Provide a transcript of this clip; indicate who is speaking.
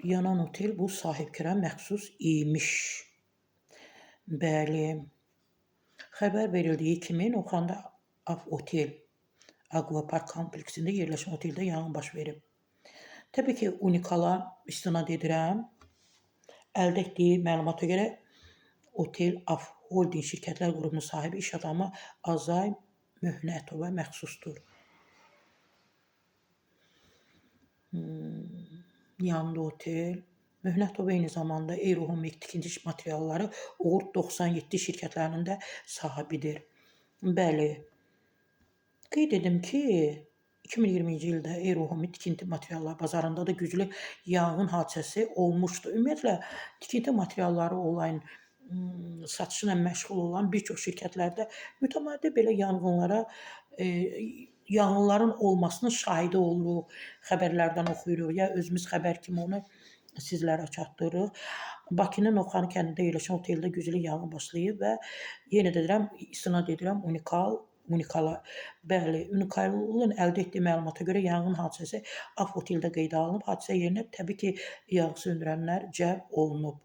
Speaker 1: Yanan otel bu sahibkara məxsus imiş. Bəli. Xəbər verildiyi kimi Novxanı Otel Aquapark kompleksində yerləşən oteldə yanğın baş verib. Təbii ki, Unikala istinad edirəm. Əldə etdiyi məlumata görə Otel Holding şirkətlər qrupunun sahibi iş adamı Azay Möhnətova məxsusdur. Yandı otel. Möhnətova eyni zamanda Aerohome tikinti materialları Uğur 97 şirkətlərinin də sahibidir. Bəli. Qeyd edim ki, 2020-ci ildə Aerohome tikinti materialları bazarında da güclü yanğın hadisəsi olmuşdu. Ümumiyyətlə, tikinti materialları olan satışı ilə məşğul olan bir çox şirkətlərdə mütəmadi belə yanğınların olmasının şahidi oluruq, xəbərlərdən oxuyuruq, ya özümüz xəbər kimi onu sizlərə çatdırırıq. Bakının Novxanı kəndində yerləşən oteldə güclü yanğın başlayıb və yenə də deyirəm, istinad edirəm Unikala. Bəli, Unikalın əldə etdiyi məlumata görə yanğın hadisəsi oteldə qeydə alınıb. Hadisə yerinə təbii ki, yanğın söndürənlər cəlb olunub.